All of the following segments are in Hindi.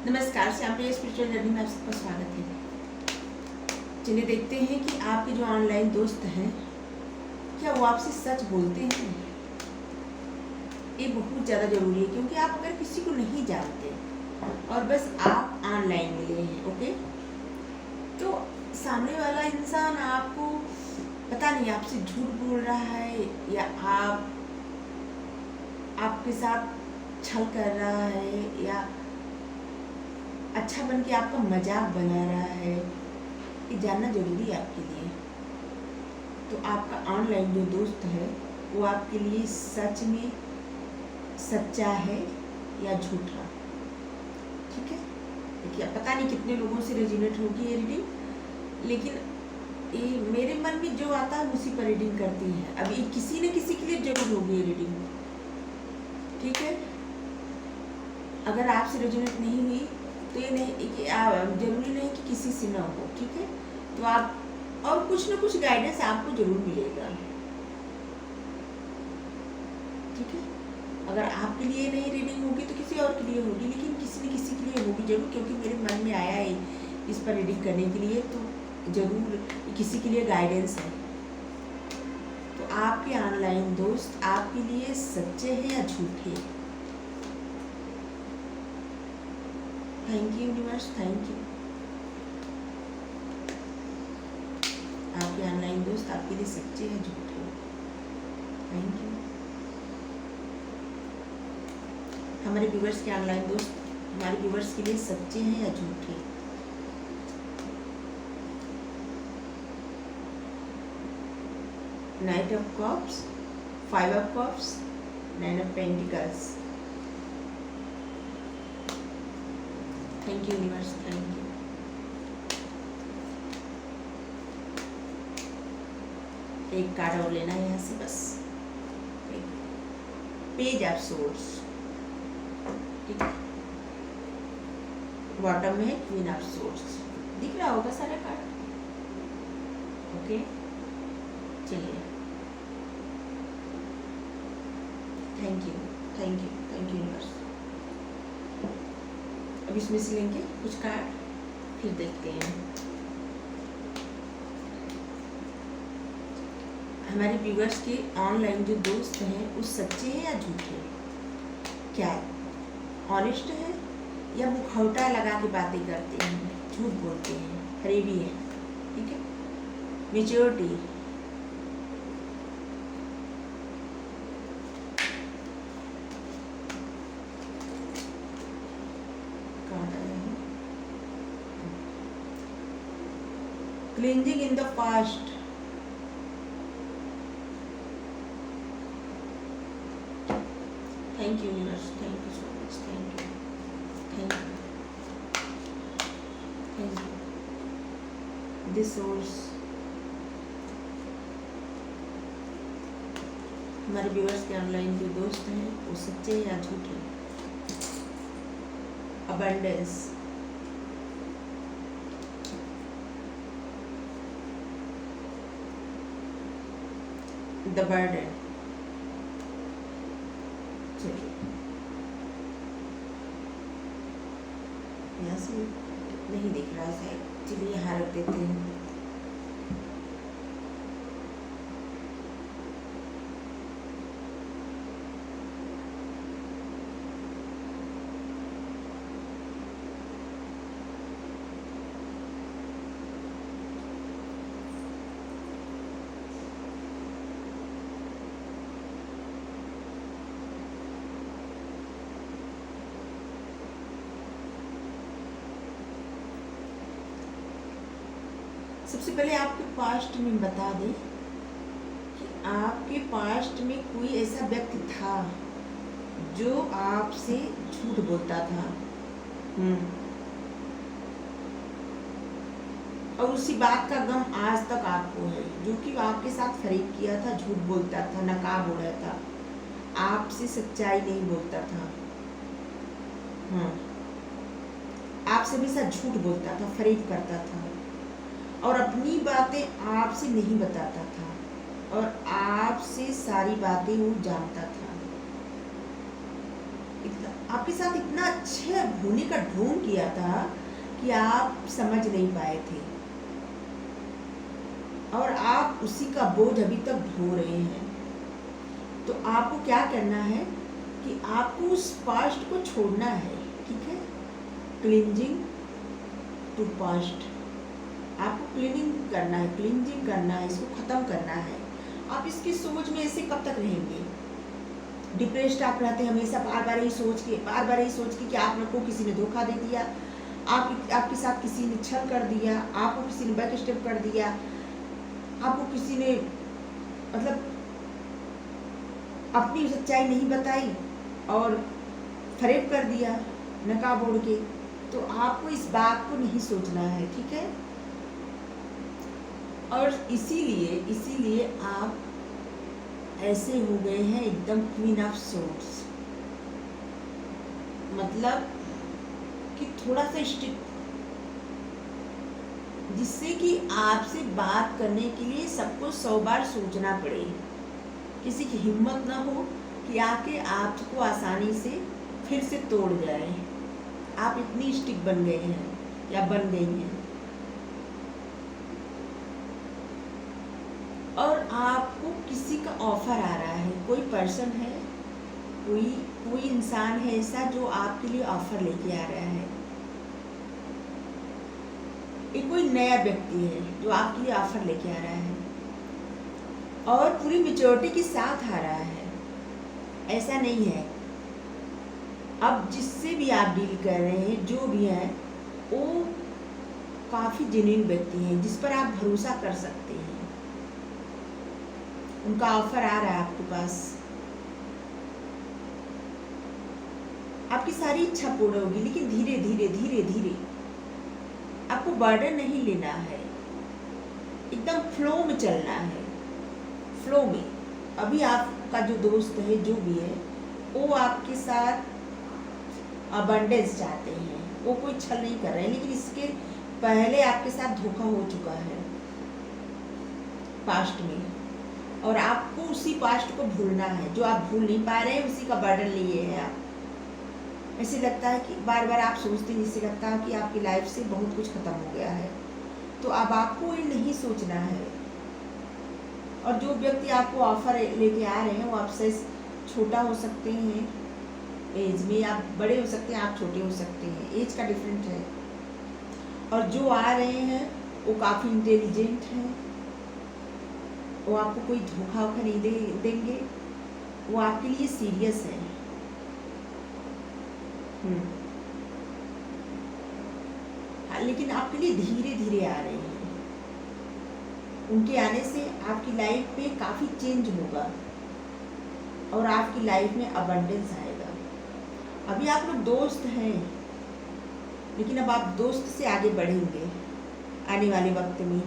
नमस्कार, श्यामप्रिया स्पिरिचुअल जर्नी में आप सबका स्वागत है। चलिए देखते हैं कि आपके जो ऑनलाइन दोस्त हैं क्या वो आपसे सच बोलते हैं। ये बहुत ज़्यादा ज़रूरी है क्योंकि आप अगर किसी को नहीं जानते और बस आप ऑनलाइन मिले हैं, ओके, तो सामने वाला इंसान आपको पता नहीं आपसे झूठ बोल रहा है या आपके साथ छल कर रहा है या अच्छा बन के आपका मजाक बना रहा है। ये जानना जरूरी है आपके लिए। तो आपका ऑनलाइन जो दोस्त है वो आपके लिए सच में सच्चा है या झूठा, ठीक है। देखिए, पता नहीं कितने लोगों से रेजोनेट होगी ये रीडिंग, लेकिन ये मेरे मन में जो आता है उसी पर रीडिंग करती है। अब ये किसी न किसी के लिए जरूर होगी ये रीडिंग, ठीक है। अगर आपसे रेजोनेट नहीं हुई तो ये नहीं जरूरी नहीं कि किसी से ना हो, ठीक है। तो आप और कुछ ना कुछ गाइडेंस आपको जरूर मिलेगा, ठीक है। अगर आपके लिए नहीं रीडिंग होगी तो किसी और के लिए होगी, लेकिन किसी न किसी के लिए होगी जरूर, क्योंकि मेरे मन में आया है इस पर रीडिंग करने के लिए, तो जरूर किसी के लिए गाइडेंस है। तो आपके ऑनलाइन दोस्त आपके लिए सच्चे हैं या झूठे? Thank you universe, thank you. आपके ऑनलाइन दोस्त आपके लिए सच्चे हैं झूठे? Thank you. हमारे व्यूवर्स के ऑनलाइन दोस्त हमारे व्यूवर्स के लिए सच्चे हैं या झूठे? Night of cups, 5 of cups, 9 of pentacles. Thank you universe, thank you. एक कार्ड और लेना है यहाँ से बस। पेज ऑफ सोर्स, ठीक है। बॉटम में है क्वीन ऑफ सोर्स, दिख रहा होगा सारा कार्ड, ओके। चलिए, thank you, thank you, thank you universe. अब इसमें से लेंगे कुछ कार्ड, फिर देखते हैं हमारे व्यूवर्स के ऑनलाइन जो दोस्त हैं वो सच्चे हैं या झूठे। क्या ऑनेस्ट है या मुखौटा लगा के बातें करते हैं, झूठ बोलते हैं, फरेबी है, ठीक है। Maturity, cleansing in the past, thank you universe, thank you so much, thank you, thank you, thank you. This source, हमारे व्यूअर्स के ऑनलाइन जो दोस्त हैं वो सच्चे या झूठे? Abundance, the burden. चलिए, यहाँ से नहीं दिख रहा शायद, चलिए यहाँ रख देते हैं। सबसे पहले आपके पास्ट में बता दें कि आपके पास्ट में कोई ऐसा व्यक्ति था जो आपसे झूठ बोलता था, और उसी बात का गम आज तक आपको है, जो कि आपके साथ फरेब किया था, झूठ बोलता था, नकाब हो रहा था, आपसे सच्चाई नहीं बोलता था, आपसे हमेशा झूठ बोलता था, फरेब करता था और अपनी बातें आपसे नहीं बताता था और आपसे सारी बातें वो जानता था। आपके साथ इतना अच्छा होने का ढोंग किया था कि आप समझ नहीं पाए थे, और आप उसी का बोझ अभी तक ढो रहे हैं। तो आपको क्या करना है कि आपको उस पास्ट को छोड़ना है, ठीक है। क्लींजिंग टू पास्ट, आपको क्लीनिंग करना है, क्लींजिंग करना है, इसको ख़त्म करना है। आप इसकी सोच में ऐसे कब तक रहेंगे? डिप्रेस्ड आप रहते हैं हमेशा, बार बार यही सोच के कि आप लोग को किसी ने धोखा दे दिया, आपके साथ किसी ने छल कर दिया, आपको किसी ने बैक स्टेप कर दिया, आपको किसी ने मतलब अपनी सच्चाई नहीं बताई और फरेब कर दिया नकाब ओढ़ के। तो आपको इस बात को नहीं सोचना है, ठीक है। और इसीलिए आप ऐसे हो गए हैं एकदम क्वीन ऑफ सोर्ड्स, मतलब कि थोड़ा सा स्ट्रिक्ट, जिससे कि आपसे बात करने के लिए सबको 100 बार सोचना पड़े, किसी की हिम्मत ना हो कि आके आपको आसानी से फिर से तोड़ जाए। आप इतनी स्टिक बन गए हैं या बन गई हैं, और आपको किसी का ऑफर आ रहा है, कोई पर्सन है, कोई इंसान है ऐसा जो आपके लिए ऑफर लेके आ रहा है। एक कोई नया व्यक्ति है जो आपके लिए ऑफर लेके आ रहा है और पूरी मैच्योरिटी के साथ आ रहा है। ऐसा नहीं है, अब जिससे भी आप डील कर रहे हैं, जो भी है, वो काफ़ी जेन्युइन व्यक्ति हैं जिस पर आप भरोसा कर सकते हैं। उनका ऑफर आ रहा है आपके पास, आपकी सारी इच्छा पूर्ण होगी, लेकिन धीरे धीरे आपको बर्डन नहीं लेना है, एकदम फ्लो में चलना है, फ्लो में। अभी आपका जो दोस्त है, जो भी है, वो आपके साथ अबंडेंस चाहते हैं, वो कोई छल नहीं कर रहे हैं, लेकिन इसके पहले आपके साथ धोखा हो चुका है पास्ट में, और आपको उसी पास्ट को भूलना है। जो आप भूल नहीं पा रहे हैं, उसी का बर्डन लिए हैं आप। ऐसे लगता है कि बार बार आप सोचते हैं, जिससे लगता है कि आपकी लाइफ से बहुत कुछ खत्म हो गया है। तो अब आपको ये नहीं सोचना है। और जो व्यक्ति आपको ऑफर लेके आ रहे हैं, वो आपसे छोटा हो सकते हैं एज में, आप बड़े हो सकते हैं, आप छोटे हो सकते हैं, एज का डिफरेंट है। और जो आ रहे हैं वो काफ़ी इंटेलिजेंट हैं, वो आपको कोई धोखा वोखा नहीं देंगे, वो आपके लिए सीरियस है। लेकिन आपके लिए धीरे धीरे आ रहे हैं। उनके आने से आपकी लाइफ में काफ़ी चेंज होगा और आपकी लाइफ में अबंडेंस आएगा। अभी आप लोग दोस्त हैं, लेकिन अब आप दोस्त से आगे बढ़ेंगे आने वाले वक्त में,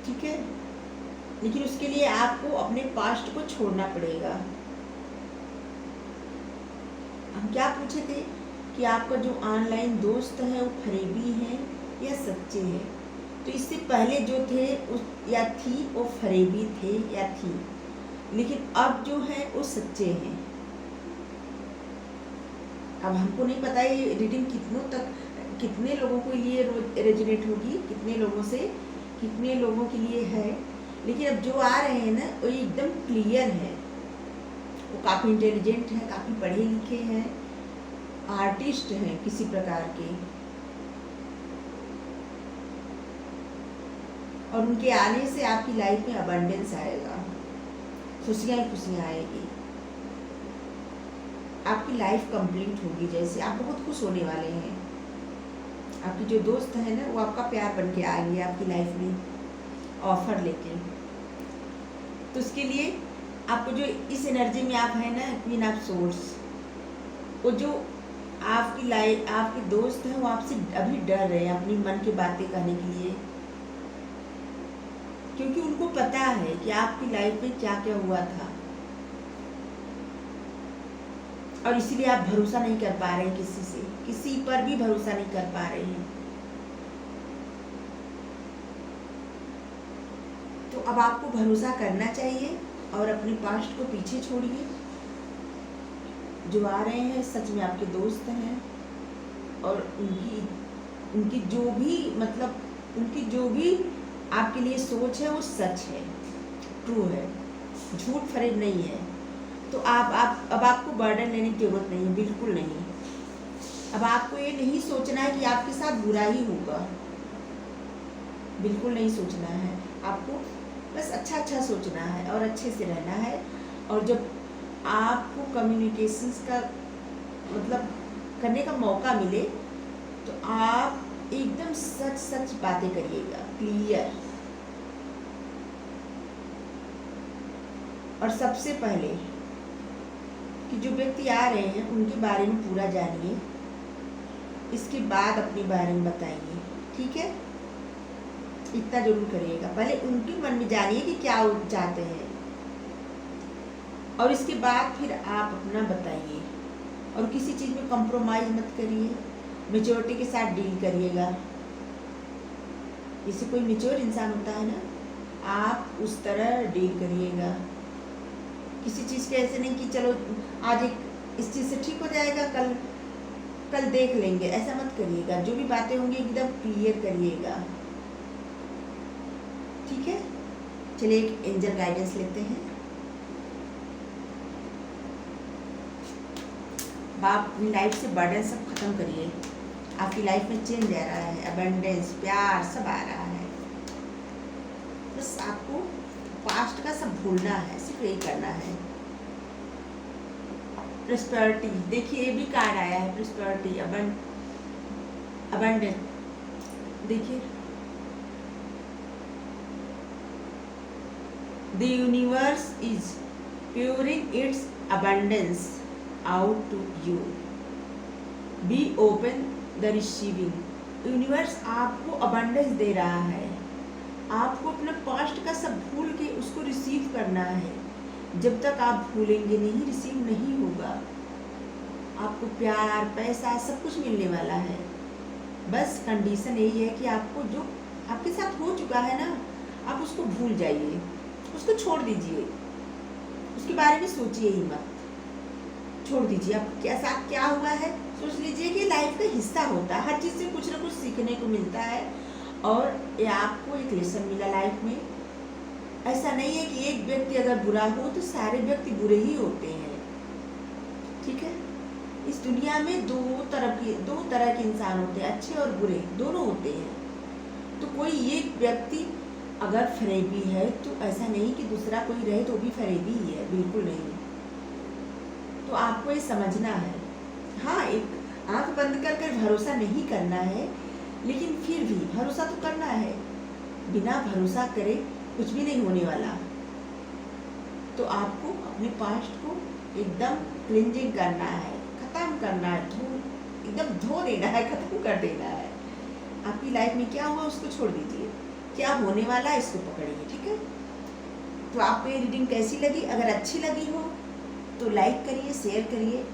ठीक है। लेकिन उसके लिए आपको अपने पास्ट को छोड़ना पड़ेगा। हम क्या पूछे थे कि आपका जो ऑनलाइन दोस्त है वो फरेबी है या सच्चे हैं। तो इससे पहले जो थे या थी, वो फरेबी थे या थी, लेकिन अब जो है वो सच्चे हैं। अब हमको नहीं पता ये रीडिंग कितने लोगों के लिए रेजोनेट होगी, कितने लोगों के लिए है, लेकिन अब जो आ रहे हैं ना, वो एकदम क्लियर है। वो काफ़ी इंटेलिजेंट हैं, काफ़ी पढ़े लिखे हैं, आर्टिस्ट हैं किसी प्रकार के, और उनके आने से आपकी लाइफ में अबंडेंस आएगा, खुशियाँ ही खुशियाँ आएगी, आपकी लाइफ कंप्लीट होगी। जैसे आप बहुत खुश होने वाले हैं। आपकी जो दोस्त है ना, वो आपका प्यार बन के आएंगे आपकी लाइफ में ऑफर लेके। तो उसके लिए आपको जो इस एनर्जी में आप हैं ना, क्वीन ऑफ सोर्स, वो जो आपके दोस्त हैं, वो आपसे अभी डर रहे हैं अपनी मन की बातें कहने के लिए, क्योंकि उनको पता है कि आपकी लाइफ में क्या क्या हुआ था, और इसीलिए आप भरोसा नहीं कर पा रहे हैं किसी पर भी भरोसा नहीं कर पा रहे हैं। तो अब आपको भरोसा करना चाहिए और अपने पास्ट को पीछे छोड़िए जो आ रहे हैं सच में आपके दोस्त हैं, और उनकी जो भी मतलब उनकी जो भी आपके लिए सोच है वो सच है, ट्रू है, झूठ फरेब नहीं है। तो आप अब आपको बर्डन लेने की जरूरत नहीं है, बिल्कुल नहीं। अब आपको ये नहीं सोचना है कि आपके साथ बुरा ही होगा, बिल्कुल नहीं सोचना है। आपको बस अच्छा सोचना है और अच्छे से रहना है। और जब आपको कम्युनिकेशंस का मतलब करने का मौका मिले तो आप एकदम सच बातें करिएगा, क्लियर। और सबसे पहले कि जो व्यक्ति आ रहे हैं उनके बारे में पूरा जानिए, इसके बाद अपने बारे में बताइए, ठीक है। इतना जरूर करिएगा, पहले उनके मन में जानिए कि क्या वो चाहते हैं, और इसके बाद फिर आप अपना बताइए। और किसी चीज़ में कॉम्प्रोमाइज़ मत करिए, मेच्योरिटी के साथ डील करिएगा। जैसे कोई मेच्योर इंसान होता है ना, आप उस तरह डील करिएगा। किसी चीज़ के ऐसे नहीं कि चलो आज इस चीज़ से ठीक हो जाएगा, कल देख लेंगे, ऐसा मत करिएगा। जो भी बातें होंगी एकदम क्लियर करिएगा, ठीक है। चलिए एक एंजल गाइडेंस लेते हैं। आप अपनी लाइफ से बर्डन सब खत्म करिए। आपकी लाइफ में चेंज आ रहा है, अबंडेंस, प्यार सब आ रहा है। बस आपको पास्ट का सब भूलना है, सिर्फ यही करना है। प्रोस्पेरिटी, देखिए ये भी कार्ड आया है, प्रोस्पेरिटी, अबंडेंस। देखिए the universe is pouring its abundance out to you. Be open the receiving. Universe आपको अबंडेंस दे रहा है, आपको अपने पास्ट का सब भूल के उसको रिसीव करना है। जब तक आप भूलेंगे नहीं, रिसीव नहीं होगा। आपको प्यार, पैसा सब कुछ मिलने वाला है। बस कंडीशन यही है कि आपको जो आपके साथ हो चुका है ना, आप उसको भूल जाइए, उसको छोड़ दीजिए, उसके बारे में सोचिए ही मत, छोड़ दीजिए। आपके क्या साथ क्या हुआ है सोच लीजिए कि लाइफ का हिस्सा होता है, हर चीज़ से कुछ ना कुछ सीखने को मिलता है, और ये आपको एक लेसन मिला लाइफ में। ऐसा नहीं है कि एक व्यक्ति अगर बुरा हो तो सारे व्यक्ति बुरे ही होते हैं, ठीक है। इस दुनिया में दो तरह के इंसान होते हैं, अच्छे और बुरे दोनों होते हैं। तो कोई एक व्यक्ति अगर फरेबी है तो ऐसा नहीं कि दूसरा कोई रहे तो भी फरेबी ही है, बिल्कुल नहीं। तो आपको ये समझना है। हाँ, एक आंख बंद कर कर भरोसा नहीं करना है, लेकिन फिर भी भरोसा तो करना है। बिना भरोसा करे कुछ भी नहीं होने वाला। तो आपको अपने पास्ट को एकदम क्लिंजिंग करना है, खत्म करना है, एकदम धो देना है, खत्म कर देना है। आपकी लाइफ में क्या हुआ उसको छोड़ दीजिए, क्या होने वाला है इसको पकड़िए, ठीक है। तो आपको ये रीडिंग कैसी लगी? अगर अच्छी लगी हो तो लाइक करिए, शेयर करिए,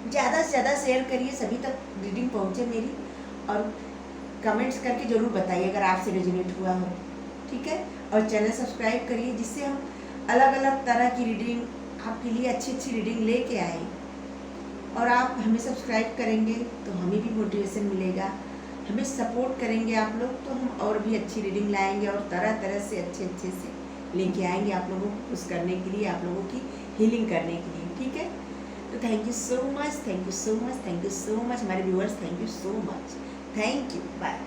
ज़्यादा से ज़्यादा शेयर करिए, सभी तक रीडिंग पहुँचे मेरी। और कमेंट्स करके ज़रूर बताइए अगर आपसे रेजोनेट हुआ हो, ठीक है। और चैनल सब्सक्राइब करिए, जिससे हम अलग अलग तरह की रीडिंग आपके लिए अच्छी रीडिंग लेके आए। और आप हमें सब्सक्राइब करेंगे तो हमें भी मोटिवेशन मिलेगा, हमें सपोर्ट करेंगे आप लोग तो हम और भी अच्छी रीडिंग लाएंगे और तरह तरह से अच्छे से लेके आएंगे आप लोगों को खुश करने के लिए, आप लोगों की हीलिंग करने के लिए, ठीक है। तो thank you so much, thank you so much, thank you so much हमारे viewers, thank you so much, thank you, bye.